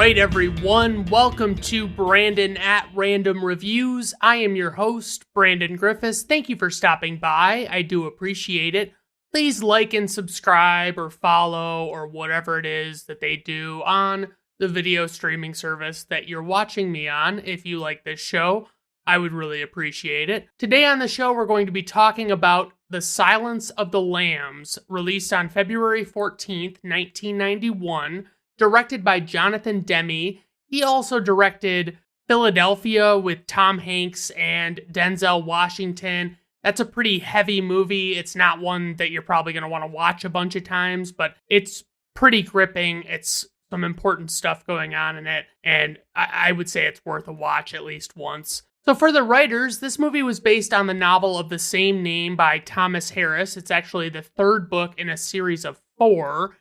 right, everyone. Welcome to Brandon at Random Reviews. I am your host, Brandon Griffes. Thank you for stopping by. I do appreciate it. Please like and subscribe or follow or whatever it is that they do on the video streaming service that you're watching me on. If you like this show, I would really appreciate it. Today on the show, we're going to be talking about The Silence of the Lambs, released on February 14th, 1991. Directed by Jonathan Demme. He also directed Philadelphia with Tom Hanks and Denzel Washington. That's a pretty heavy movie. It's not one that you're probably going to want to watch a bunch of times, but it's pretty gripping. It's some important stuff going on in it, and I would say it's worth a watch at least once. So for the writers, this movie was based on the novel of the same name by Thomas Harris. It's actually the third book in a series of 4.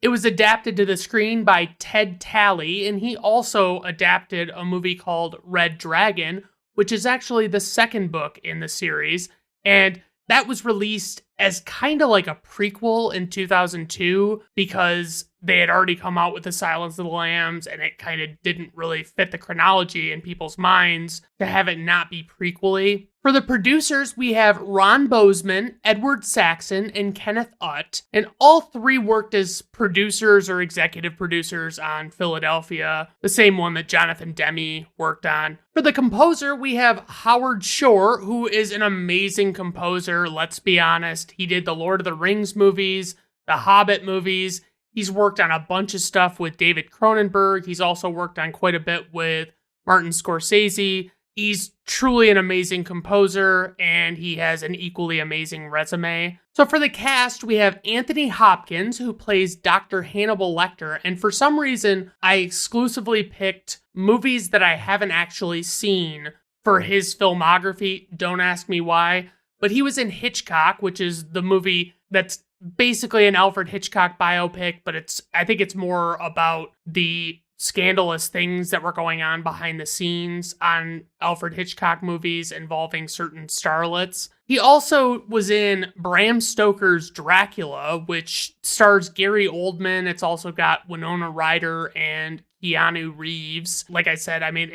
It was adapted to the screen by Ted Talley, and he also adapted a movie called Red Dragon, which is actually the second book in the series, and that was released as kind of like a prequel in 2002 because they had already come out with The Silence of the Lambs, and it kind of didn't really fit the chronology in people's minds to have it not be prequel-y. For the producers, we have Ron Bozeman, Edward Saxon, and Kenneth Utt, and all three worked as producers or executive producers on Philadelphia, the same one that Jonathan Demme worked on. For the composer, we have Howard Shore, who is an amazing composer, let's be honest. He did the Lord of the Rings movies, the Hobbit movies. He's worked on a bunch of stuff with David Cronenberg. He's also worked on quite a bit with Martin Scorsese. He's truly an amazing composer, and he has an equally amazing resume. So for the cast, we have Anthony Hopkins, who plays Dr. Hannibal Lecter, and for some reason, I exclusively picked movies that I haven't actually seen for his filmography. Don't ask me why, but he was in Hitchcock, which is the movie that's basically an Alfred Hitchcock biopic, but I think it's more about the scandalous things that were going on behind the scenes on Alfred Hitchcock movies involving certain starlets. He also was in Bram Stoker's Dracula, which stars Gary Oldman. It's also got Winona Ryder and Keanu Reeves. Like I said, I mean,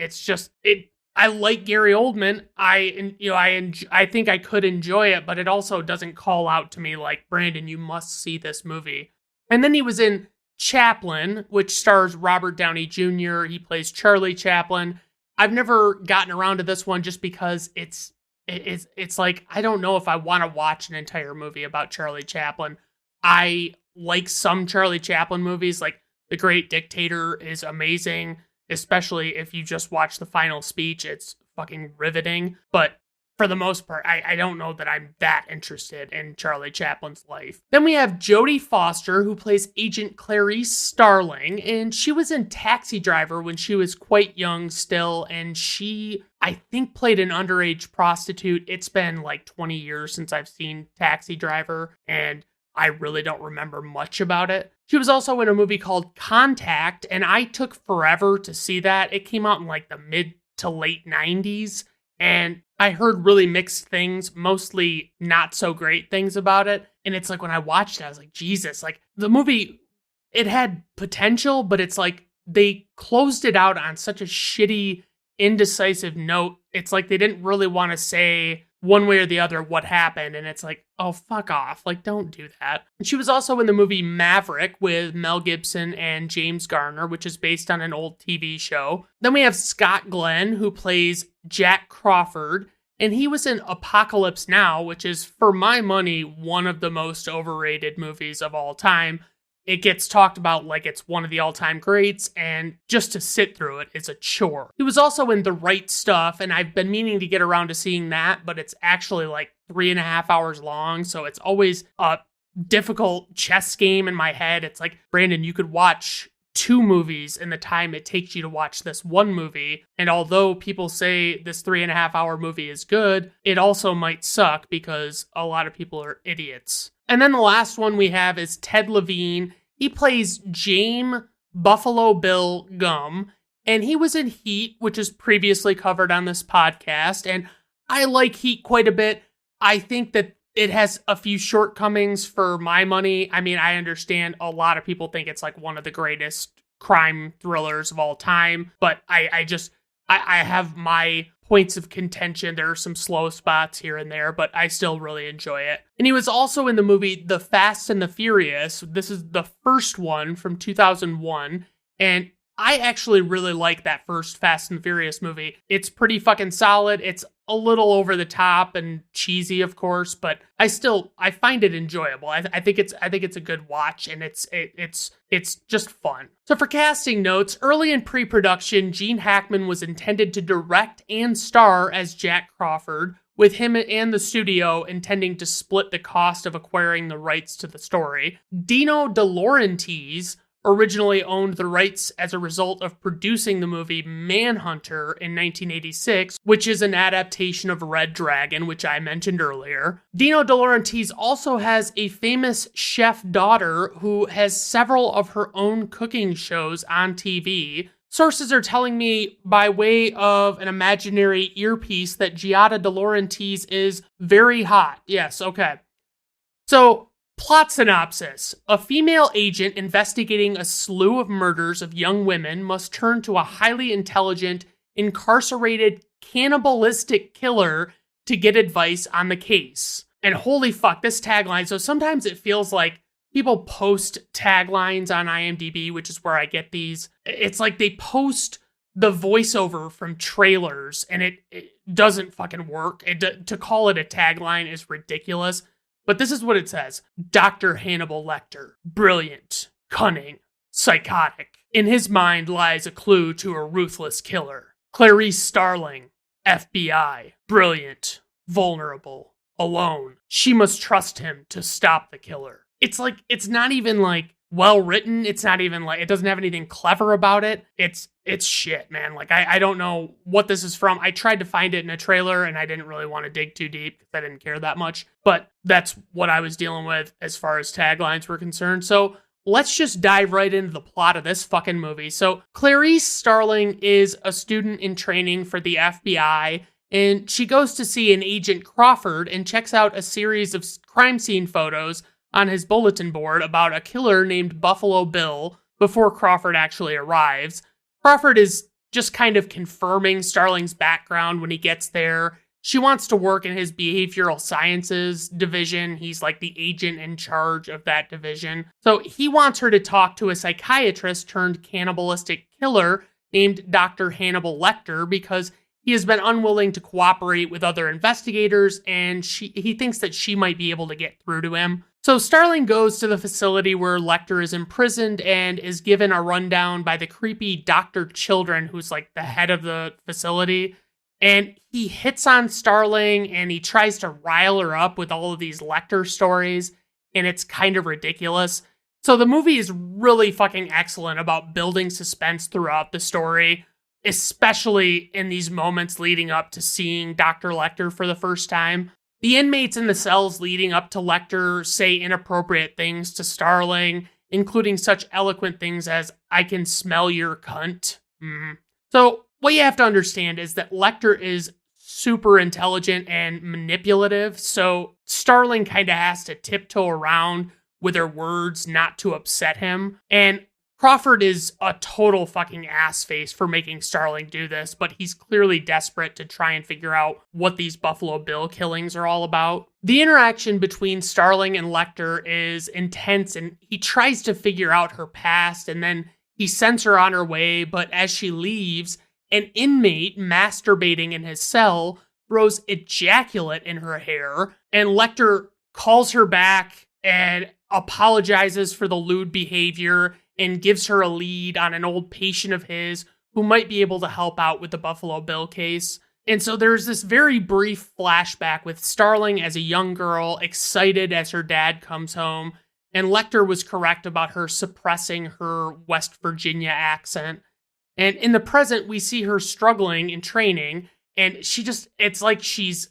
I like Gary Oldman. I think I could enjoy it, but it also doesn't call out to me like, Brandon, you must see this movie. And then he was in Chaplin, which stars Robert Downey Jr. He plays Charlie Chaplin. I've never gotten around to this one just because it's like, I don't know if I want to watch an entire movie about Charlie Chaplin. I like some Charlie Chaplin movies, like The Great Dictator is amazing, especially if you just watch the final speech. It's fucking riveting. But for the most part, I don't know that I'm that interested in Charlie Chaplin's life. Then we have Jodie Foster, who plays Agent Clarice Starling, and she was in Taxi Driver when she was quite young still, and she, I think, played an underage prostitute. It's been like 20 years since I've seen Taxi Driver, and I really don't remember much about it. She was also in a movie called Contact, and I took forever to see that. It came out in like the mid to late 90s, and I heard really mixed things, mostly not so great things about it. And it's like, when I watched it, I was like, Jesus, like the movie, it had potential, but it's like they closed it out on such a shitty, indecisive note. It's like they didn't really want to say one way or the other what happened, and it's like, oh, fuck off. Like, don't do that. And she was also in the movie Maverick with Mel Gibson and James Garner, which is based on an old TV show. Then we have Scott Glenn, who plays Jack Crawford, and he was in Apocalypse Now, which is, for my money, one of the most overrated movies of all time. It gets talked about like it's one of the all-time greats, and just to sit through it is a chore. He was also in The Right Stuff, and I've been meaning to get around to seeing that, but it's actually like 3.5 hours long, so it's always a difficult chess game in my head. It's like, Brandon, you could watch 2 movies in the time it takes you to watch this one movie, and although people say this 3.5 hour movie is good, it also might suck because a lot of people are idiots. And then the last one we have is Ted Levine. He plays James Buffalo Bill Gum, and he was in Heat, which is previously covered on this podcast, and I like Heat quite a bit. I think that it has a few shortcomings for my money. I mean, I understand a lot of people think it's like one of the greatest crime thrillers of all time, but I have my points of contention. There are some slow spots here and there, but I still really enjoy it. And he was also in the movie The Fast and the Furious. This is the first one from 2001, and I actually really like that first Fast and Furious movie. It's pretty fucking solid. It's a little over the top and cheesy, of course, but I find it enjoyable. I think it's a good watch, and it's just fun. So for casting notes, early in pre-production, Gene Hackman was intended to direct and star as Jack Crawford, with him and the studio intending to split the cost of acquiring the rights to the story. Dino De Laurentiis originally owned the rights as a result of producing the movie Manhunter in 1986, which is an adaptation of Red Dragon, which I mentioned earlier. Dino De Laurentiis also has a famous chef daughter who has several of her own cooking shows on TV. Sources are telling me by way of an imaginary earpiece that Giada De Laurentiis is very hot. Yes, okay. So, plot synopsis. A female agent investigating a slew of murders of young women must turn to a highly intelligent, incarcerated, cannibalistic killer to get advice on the case. And holy fuck, this tagline. So sometimes it feels like people post taglines on IMDb, which is where I get these. It's like they post the voiceover from trailers, and it doesn't fucking work. To call it a tagline is ridiculous. But this is what it says. Dr. Hannibal Lecter. Brilliant. Cunning. Psychotic. In his mind lies a clue to a ruthless killer. Clarice Starling. FBI. Brilliant. Vulnerable. Alone. She must trust him to stop the killer. It's like, it's not even like well written. It's not even like, it doesn't have anything clever about it. It's shit, man. Like, I don't know what this is from. I tried to find it in a trailer, and I didn't really want to dig too deep because I didn't care that much. But that's what I was dealing with as far as taglines were concerned. So let's just dive right into the plot of this fucking movie. So Clarice Starling is a student in training for the FBI, and she goes to see an Agent Crawford and checks out a series of crime scene photos on his bulletin board about a killer named Buffalo Bill before Crawford actually arrives. Crawford is just kind of confirming Starling's background when he gets there. She wants to work in his behavioral sciences division. He's like the agent in charge of that division. So he wants her to talk to a psychiatrist turned cannibalistic killer named Dr. Hannibal Lecter because he has been unwilling to cooperate with other investigators, and he thinks that she might be able to get through to him. So Starling goes to the facility where Lecter is imprisoned and is given a rundown by the creepy Dr. Children, who's like the head of the facility. And he hits on Starling and he tries to rile her up with all of these Lecter stories, and it's kind of ridiculous. So the movie is really fucking excellent about building suspense throughout the story, especially in these moments leading up to seeing Dr. Lecter for the first time. The inmates in the cells leading up to Lecter say inappropriate things to Starling, including such eloquent things as, "I can smell your cunt." So what you have to understand is that Lecter is super intelligent and manipulative, so Starling kind of has to tiptoe around with her words not to upset him. And Crawford is a total fucking ass face for making Starling do this, but he's clearly desperate to try and figure out what these Buffalo Bill killings are all about. The interaction between Starling and Lecter is intense, and he tries to figure out her past, and then he sends her on her way, but as she leaves, an inmate masturbating in his cell throws ejaculate in her hair, and Lecter calls her back and apologizes for the lewd behavior and gives her a lead on an old patient of his who might be able to help out with the Buffalo Bill case. And so there's this very brief flashback with Starling as a young girl, excited as her dad comes home, and Lecter was correct about her suppressing her West Virginia accent. And in the present, we see her struggling in training, and it's like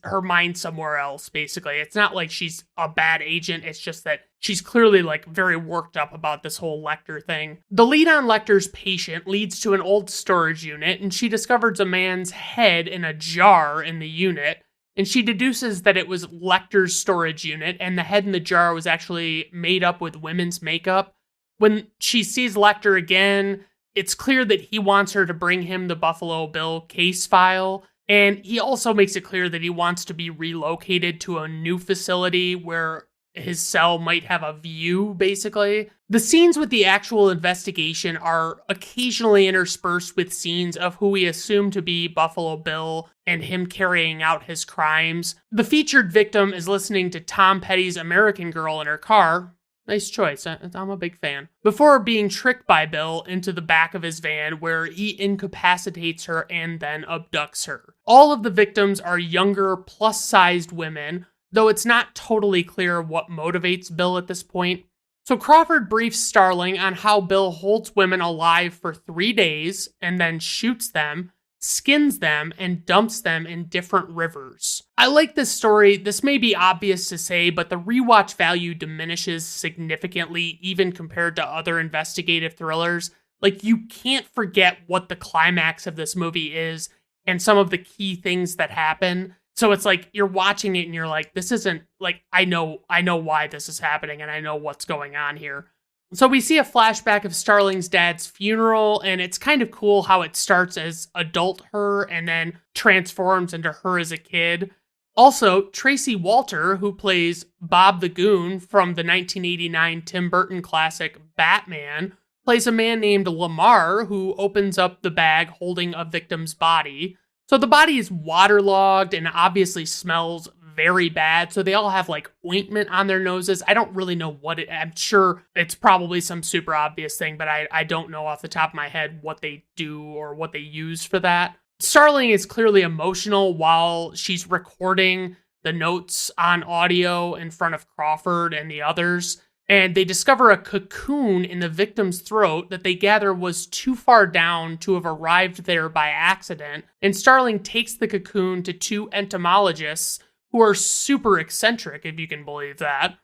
her mind somewhere else, basically. It's not like she's a bad agent, it's just that she's clearly like very worked up about this whole Lecter thing. The lead on Lecter's patient leads to an old storage unit, and she discovers a man's head in a jar in the unit, and she deduces that it was Lecter's storage unit, and the head in the jar was actually made up with women's makeup. When she sees Lecter again, it's clear that he wants her to bring him the Buffalo Bill case file. And he also makes it clear that he wants to be relocated to a new facility where his cell might have a view, basically. The scenes with the actual investigation are occasionally interspersed with scenes of who we assume to be Buffalo Bill and him carrying out his crimes. The featured victim is listening to Tom Petty's American Girl in her car. Nice choice. I'm a big fan. Before being tricked by Bill into the back of his van where he incapacitates her and then abducts her. All of the victims are younger, plus-sized women, though it's not totally clear what motivates Bill at this point. So Crawford briefs Starling on how Bill holds women alive for 3 days and then shoots them, skins them, and dumps them in different rivers. I like this story. This may be obvious to say, but the rewatch value diminishes significantly even compared to other investigative thrillers. Like, you can't forget what the climax of this movie is and some of the key things that happen. So it's like you're watching it and you're like, this isn't like, I know why this is happening and I know what's going on here. So we see a flashback of Starling's dad's funeral, and it's kind of cool how it starts as adult her and then transforms into her as a kid. Also, Tracy Walter, who plays Bob the Goon from the 1989 Tim Burton classic Batman, plays a man named Lamar who opens up the bag holding a victim's body. So the body is waterlogged and obviously smells very bad. So they all have like ointment on their noses. I don't really know what I'm sure it's probably some super obvious thing, but I don't know off the top of my head what they do or what they use for that. Starling is clearly emotional while she's recording the notes on audio in front of Crawford and the others. And they discover a cocoon in the victim's throat that they gather was too far down to have arrived there by accident. And Starling takes the cocoon to 2 entomologists who are super eccentric, if you can believe that.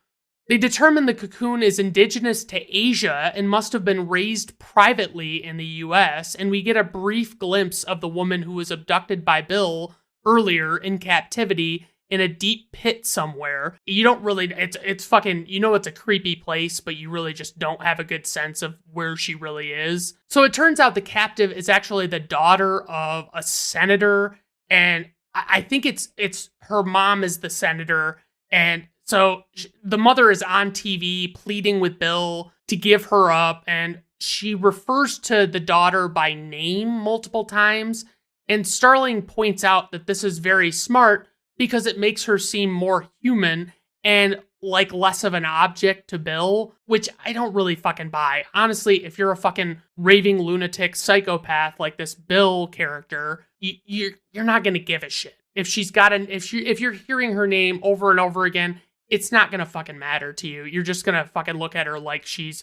They determine the cocoon is indigenous to Asia and must have been raised privately in the US, and we get a brief glimpse of the woman who was abducted by Bill earlier in captivity in a deep pit somewhere. You don't really, it's fucking, you know it's a creepy place, but you really just don't have a good sense of where she really is. So it turns out the captive is actually the daughter of a senator, and I think it's her mom is the senator, and so the mother is on TV pleading with Bill to give her up, and she refers to the daughter by name multiple times, and Starling points out that this is very smart because it makes her seem more human and like less of an object to Bill, which I don't really fucking buy. Honestly, if you're a fucking raving lunatic psychopath like this Bill character, you're not gonna give a shit. If you're hearing her name over and over again, it's not gonna fucking matter to you. You're just gonna fucking look at her like she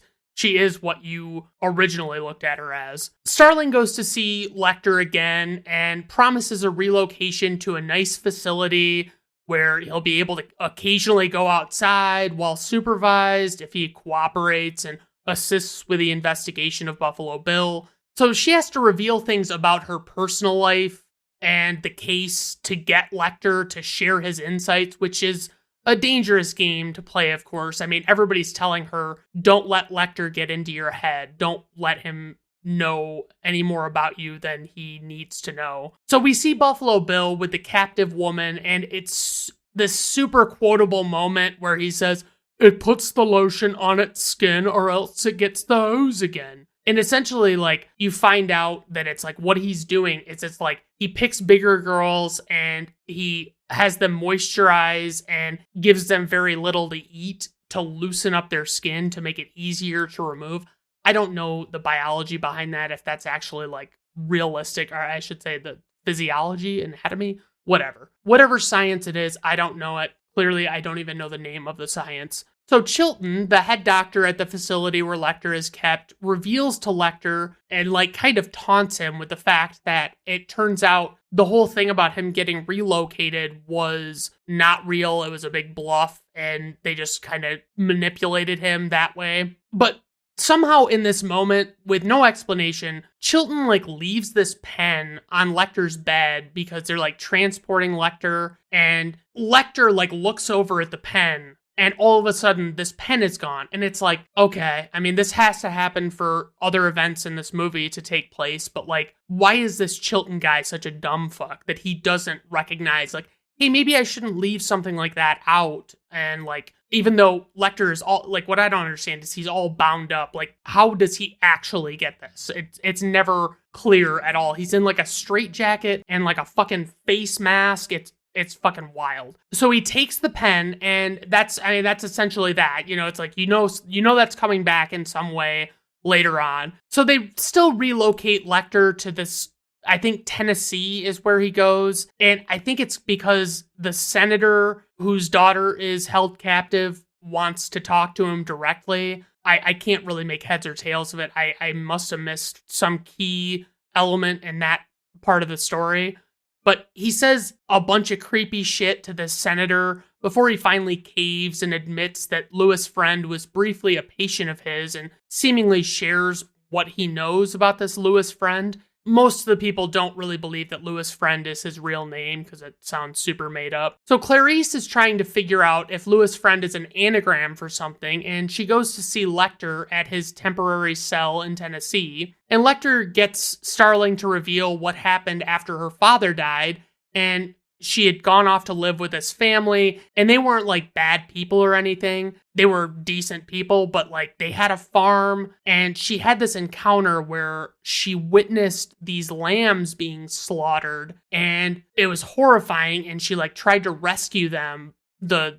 is what you originally looked at her as. Starling goes to see Lecter again and promises a relocation to a nice facility where he'll be able to occasionally go outside while supervised if he cooperates and assists with the investigation of Buffalo Bill. So she has to reveal things about her personal life and the case to get Lecter to share his insights, which is a dangerous game to play, of course. I mean, everybody's telling her, don't let Lecter get into your head. Don't let him know any more about you than he needs to know. So we see Buffalo Bill with the captive woman, and it's this super quotable moment where he says, "It puts the lotion on its skin or else it gets the hose again." And essentially, like, you find out that it's like what he's doing is it's like he picks bigger girls and he has them moisturize and gives them very little to eat to loosen up their skin to make it easier to remove. I don't know the biology behind that, if that's actually like realistic, or I should say the physiology, anatomy, whatever science it is, I don't know it. Clearly, I don't even know the name of the science. So Chilton, the head doctor at the facility where Lecter is kept, reveals to Lecter and like kind of taunts him with the fact that it turns out the whole thing about him getting relocated was not real. It was a big bluff and they just kind of manipulated him that way. But somehow in this moment, with no explanation, Chilton like leaves this pen on Lecter's bed because they're like transporting Lecter, and Lecter like looks over at the pen and all of a sudden this pen is gone. And it's like, okay, I mean, this has to happen for other events in this movie to take place, but like, why is this Chilton guy such a dumb fuck that he doesn't recognize, like, hey, maybe I shouldn't leave something like that out? And like, even though Lecter is all, like, what I don't understand is he's all bound up. Like, how does he actually get this? It's never clear at all. He's in like a straitjacket and like a fucking face mask. It's fucking wild. So he takes the pen, and that's essentially that. You know, it's like, you know that's coming back in some way later on. So they still relocate Lecter to this, I think Tennessee is where he goes. And I think it's because the senator whose daughter is held captive wants to talk to him directly. I can't really make heads or tails of it. I must have missed some key element in that part of the story. But he says a bunch of creepy shit to the senator before he finally caves and admits that Louis' friend was briefly a patient of his and seemingly shares what he knows about this Louis friend. Most of the people don't really believe that Louis' friend is his real name because it sounds super made up. So Clarice is trying to figure out if Louis' friend is an anagram for something, and she goes to see Lecter at his temporary cell in Tennessee. And Lecter gets Starling to reveal what happened after her father died, and she had gone off to live with his family, and they weren't like bad people or anything. They were decent people, but like they had a farm, and she had this encounter where she witnessed these lambs being slaughtered, and it was horrifying, and she like tried to rescue them, the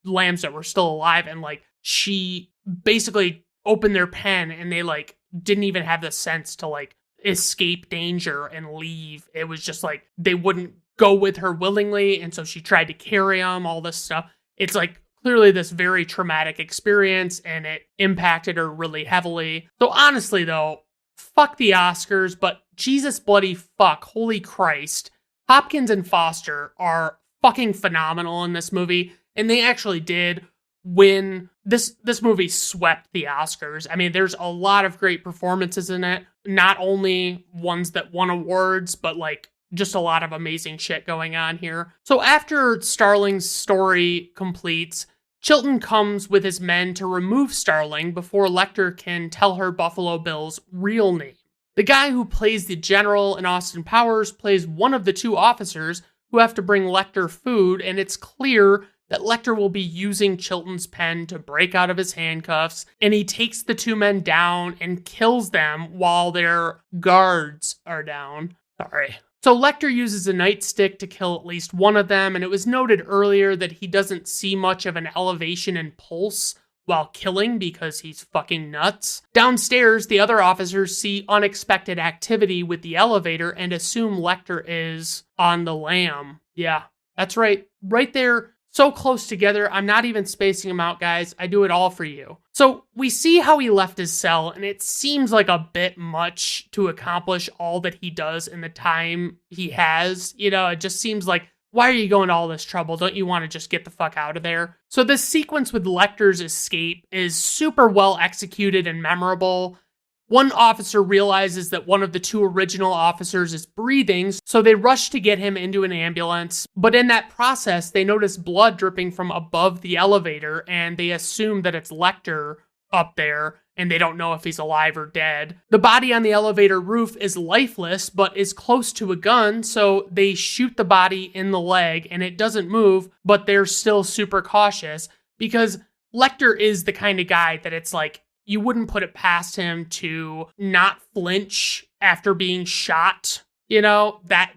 lambs that were still alive, and like she basically opened their pen, and they like didn't even have the sense to like escape danger and leave. It was just like they wouldn't go with her willingly, and so she tried to carry them, all this stuff. It's like clearly this very traumatic experience, and it impacted her really heavily. So honestly though, fuck the Oscars, but Jesus bloody fuck, holy Christ, Hopkins and Foster are fucking phenomenal in this movie, and they actually did win. This movie swept the Oscars. I mean, there's a lot of great performances in it, not only ones that won awards, but like just a lot of amazing shit going on here. So after Starling's story completes, Chilton comes with his men to remove Starling before Lecter can tell her Buffalo Bill's real name. The guy who plays the general in Austin Powers plays one of the two officers who have to bring Lecter food, and it's clear that Lecter will be using Chilton's pen to break out of his handcuffs, and he takes the two men down and kills them while their guards are down. Sorry. So Lecter uses a nightstick to kill at least one of them, and it was noted earlier that he doesn't see much of an elevation in pulse while killing because he's fucking nuts. Downstairs, the other officers see unexpected activity with the elevator and assume Lecter is on the lam. Yeah, that's right. Right there. So close together, I'm not even spacing them out, guys. I do it all for you. So we see how he left his cell, and it seems like a bit much to accomplish all that he does in the time he has. You know, it just seems like, why are you going to all this trouble? Don't you want to just get the fuck out of there? So this sequence with Lecter's escape is super well executed and memorable. One officer realizes that one of the two original officers is breathing, so they rush to get him into an ambulance. But in that process, they notice blood dripping from above the elevator, and they assume that it's Lecter up there, and they don't know if he's alive or dead. The body on the elevator roof is lifeless, but is close to a gun, so they shoot the body in the leg, and it doesn't move, but they're still super cautious, because Lecter is the kind of guy that it's like, you wouldn't put it past him to not flinch after being shot, you know, that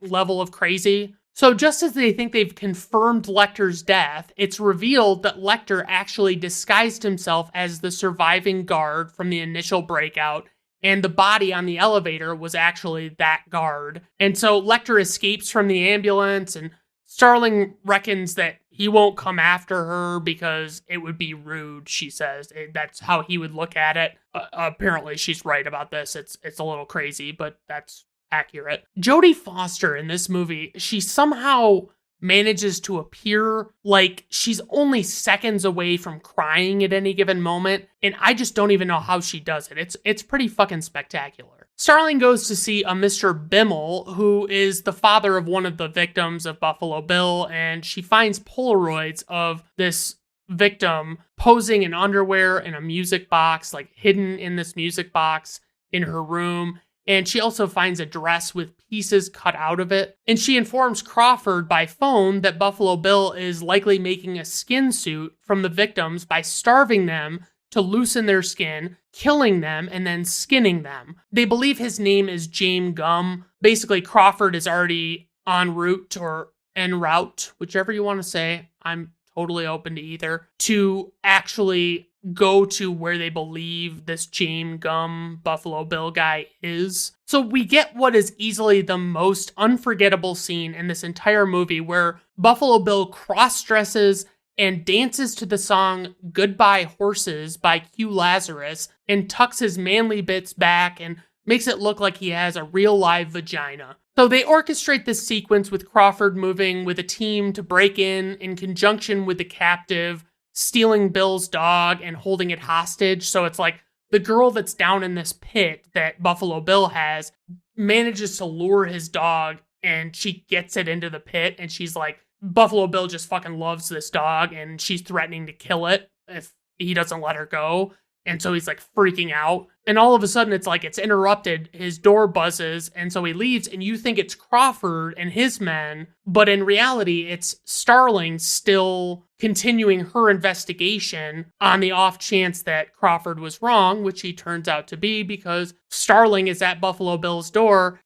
level of crazy. So just as they think they've confirmed Lecter's death, it's revealed that Lecter actually disguised himself as the surviving guard from the initial breakout, and the body on the elevator was actually that guard. And so Lecter escapes from the ambulance, and Starling reckons that he won't come after her because it would be rude, she says. That's how he would look at it. Apparently, she's right about this. It's a little crazy, but that's accurate. Jodie Foster in this movie, she somehow manages to appear like she's only seconds away from crying at any given moment, and I just don't even know how she does it. It's pretty fucking spectacular. Starling goes to see a Mr. Bimmel, who is the father of one of the victims of Buffalo Bill, and she finds Polaroids of this victim posing in underwear in a music box, like hidden in this music box in her room. And she also finds a dress with pieces cut out of it. And she informs Crawford by phone that Buffalo Bill is likely making a skin suit from the victims by starving them to loosen their skin, killing them, and then skinning them. They believe his name is James Gum. Basically, Crawford is already en route or en route, whichever you want to say. I'm totally open to either, to actually go to where they believe this James Gum Buffalo Bill guy is. So we get what is easily the most unforgettable scene in this entire movie, where Buffalo Bill cross-dresses and dances to the song Goodbye Horses by Q Lazarus and tucks his manly bits back and makes it look like he has a real live vagina. So they orchestrate this sequence with Crawford moving with a team to break in conjunction with the captive, stealing Bill's dog and holding it hostage. So it's like the girl that's down in this pit that Buffalo Bill has manages to lure his dog, and she gets it into the pit, and she's like, Buffalo Bill just fucking loves this dog, and she's threatening to kill it if he doesn't let her go. And so he's like freaking out. And all of a sudden it's like it's interrupted. His door buzzes. And so he leaves, and you think it's Crawford and his men. But in reality, it's Starling still continuing her investigation on the off chance that Crawford was wrong, which he turns out to be, because Starling is at Buffalo Bill's door.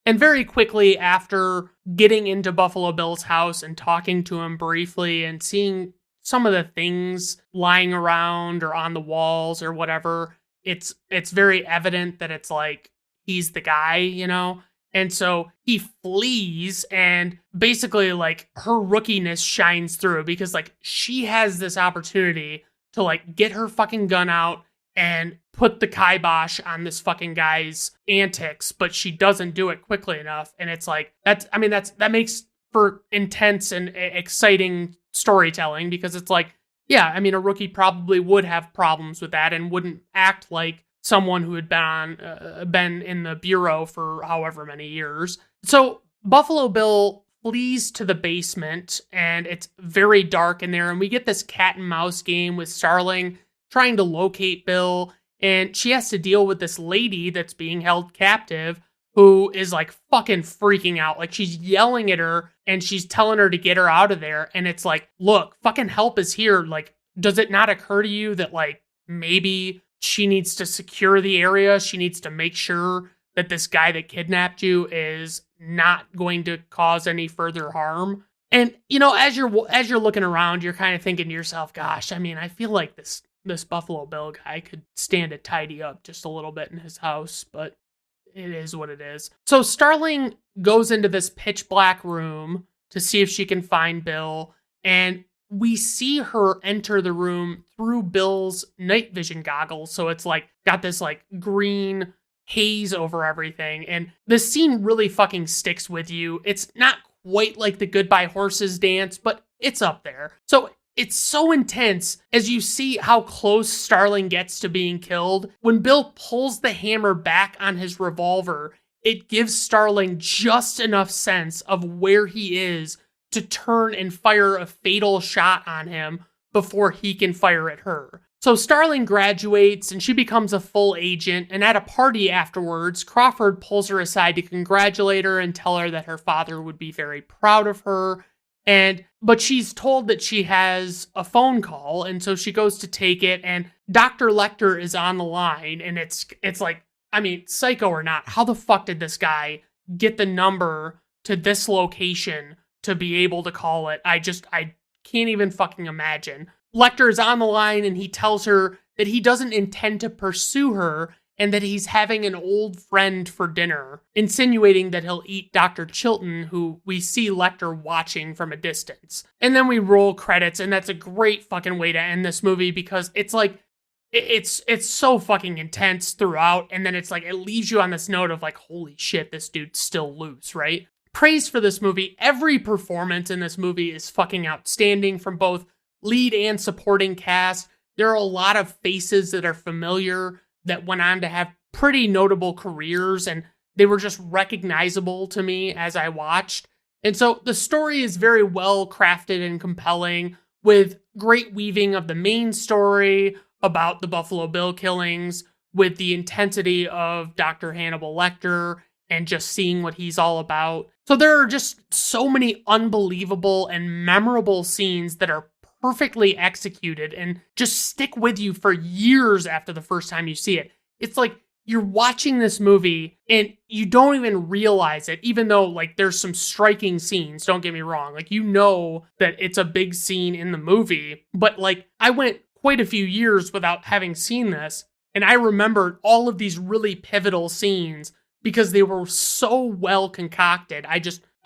And very quickly after getting into Buffalo Bill's house and talking to him briefly and seeing some of the things lying around or on the walls or whatever, it's very evident that it's like he's the guy, you know? And so he flees, and basically like her rookiness shines through, because like she has this opportunity to like get her fucking gun out and put the kibosh on this fucking guy's antics, but she doesn't do it quickly enough. And it's like, that makes for intense and exciting storytelling, because it's like, yeah, I mean, a rookie probably would have problems with that and wouldn't act like someone who had been in the bureau for however many years. So Buffalo Bill flees to the basement, and it's very dark in there, and we get this cat and mouse game with Starling trying to locate Bill, and she has to deal with this lady that's being held captive who is like fucking freaking out. Like she's yelling at her and she's telling her to get her out of there. And it's like, look, fucking help is here. Like, does it not occur to you that like maybe she needs to secure the area? She needs to make sure that this guy that kidnapped you is not going to cause any further harm. And, you know, as you're looking around, you're kind of thinking to yourself, gosh, I mean, I feel like this Buffalo Bill guy could stand to tidy up just a little bit in his house, but it is what it is. So Starling goes into this pitch black room to see if she can find Bill, and we see her enter the room through Bill's night vision goggles. So it's like got this like green haze over everything, and this scene really fucking sticks with you. It's not quite like the Goodbye Horses dance, but it's up there. So it's so intense as you see how close Starling gets to being killed. When Bill pulls the hammer back on his revolver, it gives Starling just enough sense of where he is to turn and fire a fatal shot on him before he can fire at her. So Starling graduates and she becomes a full agent, and at a party afterwards, Crawford pulls her aside to congratulate her and tell her that her father would be very proud of her. But she's told that she has a phone call, and so she goes to take it, and Dr. Lecter is on the line, and it's like, I mean, psycho or not, how the fuck did this guy get the number to this location to be able to call it? I can't even fucking imagine. Lecter is on the line, and he tells her that he doesn't intend to pursue her, and that he's having an old friend for dinner, insinuating that he'll eat Dr. Chilton, who we see Lecter watching from a distance. And then we roll credits, and that's a great fucking way to end this movie, because it's like, it's so fucking intense throughout, and then it's like, it leaves you on this note of like, holy shit, this dude's still loose, right? Praise for this movie. Every performance in this movie is fucking outstanding from both lead and supporting cast. There are a lot of faces that are familiar that went on to have pretty notable careers, and they were just recognizable to me as I watched. And so the story is very well crafted and compelling, with great weaving of the main story about the Buffalo Bill killings, with the intensity of Dr. Hannibal Lecter and just seeing what he's all about. So there are just so many unbelievable and memorable scenes that are perfectly executed and just stick with you for years after the first time you see it. It's like you're watching this movie and you don't even realize it, even though like there's some striking scenes, don't get me wrong. Like, you know that it's a big scene in the movie, but like I went quite a few years without having seen this, and I remembered all of these really pivotal scenes because they were so well concocted.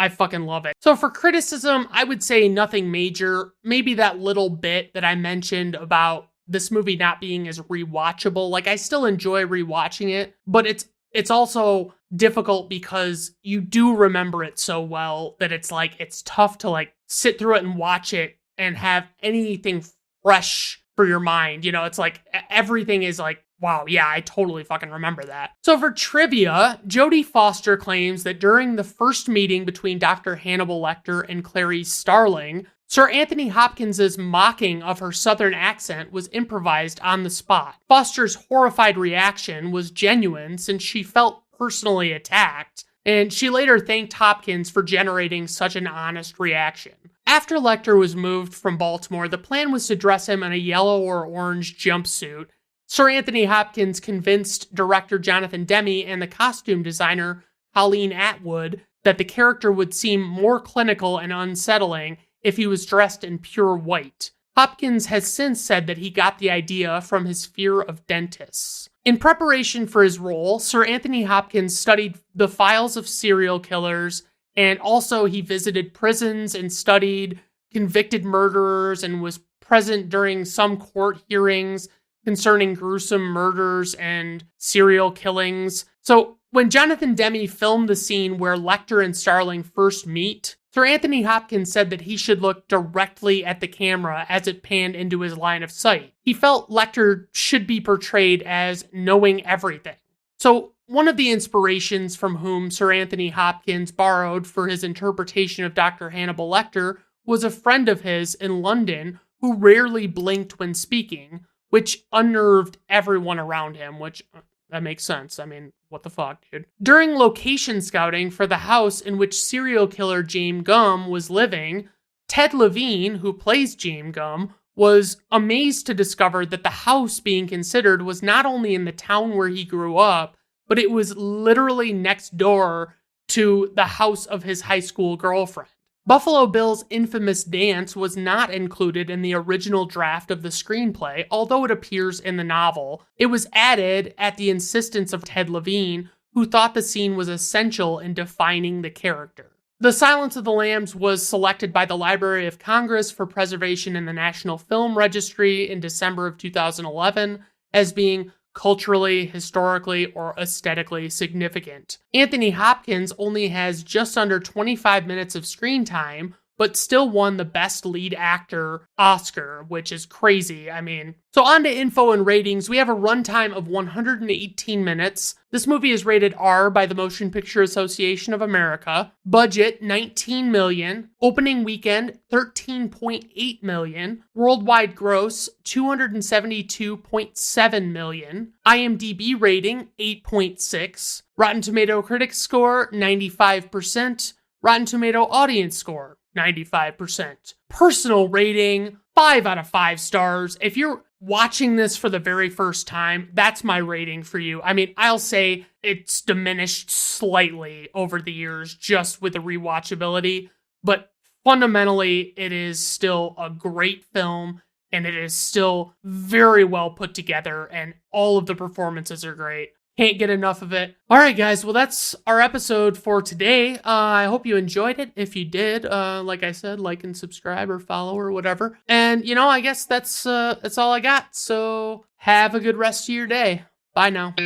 I fucking love it. So for criticism, I would say nothing major. Maybe that little bit that I mentioned about this movie not being as rewatchable. Like, I still enjoy rewatching it, but it's also difficult because you do remember it so well that it's like, it's tough to like sit through it and watch it and have anything fresh for your mind. You know, it's like everything is like, wow, yeah, I totally fucking remember that. So for trivia, Jodie Foster claims that during the first meeting between Dr. Hannibal Lecter and Clarice Starling, Sir Anthony Hopkins' mocking of her southern accent was improvised on the spot. Foster's horrified reaction was genuine since she felt personally attacked, and she later thanked Hopkins for generating such an honest reaction. After Lecter was moved from Baltimore, the plan was to dress him in a yellow or orange jumpsuit. Sir Anthony Hopkins convinced director Jonathan Demme and the costume designer Colleen Atwood that the character would seem more clinical and unsettling if he was dressed in pure white. Hopkins has since said that he got the idea from his fear of dentists. In preparation for his role, Sir Anthony Hopkins studied the files of serial killers, and also he visited prisons and studied convicted murderers and was present during some court hearings concerning gruesome murders and serial killings. So when Jonathan Demme filmed the scene where Lecter and Starling first meet, Sir Anthony Hopkins said that he should look directly at the camera as it panned into his line of sight. He felt Lecter should be portrayed as knowing everything. So one of the inspirations from whom Sir Anthony Hopkins borrowed for his interpretation of Dr. Hannibal Lecter was a friend of his in London who rarely blinked when speaking, which unnerved everyone around him, which that makes sense. I mean, what the fuck, dude? During location scouting for the house in which serial killer James Gumb was living, Ted Levine, who plays James Gumb, was amazed to discover that the house being considered was not only in the town where he grew up, but it was literally next door to the house of his high school girlfriend. Buffalo Bill's infamous dance was not included in the original draft of the screenplay, although it appears in the novel. It was added at the insistence of Ted Levine, who thought the scene was essential in defining the character. The Silence of the Lambs was selected by the Library of Congress for preservation in the National Film Registry in December of 2011 as being culturally, historically, or aesthetically significant. Anthony Hopkins only has just under 25 minutes of screen time, but still won the Best Lead Actor Oscar, which is crazy. I mean, so on to info and ratings. We have a runtime of 118 minutes. This movie is rated R by the Motion Picture Association of America. Budget, $19 million. Opening weekend, $13.8 million. Worldwide gross, $272.7 million. IMDb rating, 8.6. Rotten Tomato Critics score, 95%. Rotten Tomato Audience score, 95%. Personal rating, 5 out of 5 stars. If you're watching this for the very first time, that's my rating for you. I mean, I'll say it's diminished slightly over the years just with the rewatchability, but fundamentally, it is still a great film, and it is still very well put together, and all of the performances are great. Can't get enough of it. All right, guys. Well, that's our episode for today. I hope you enjoyed it. If you did, like I said, like and subscribe or follow or whatever. And, you know, I guess that's all I got. So have a good rest of your day. Bye now.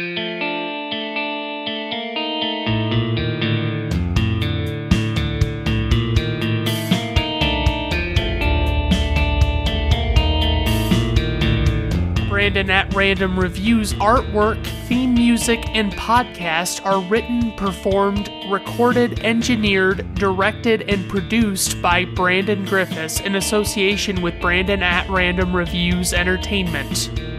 Brandon at Random Reviews artwork, theme music, and podcast are written, performed, recorded, engineered, directed, and produced by Brandon Griffes in association with Brandon at Random Reviews Entertainment.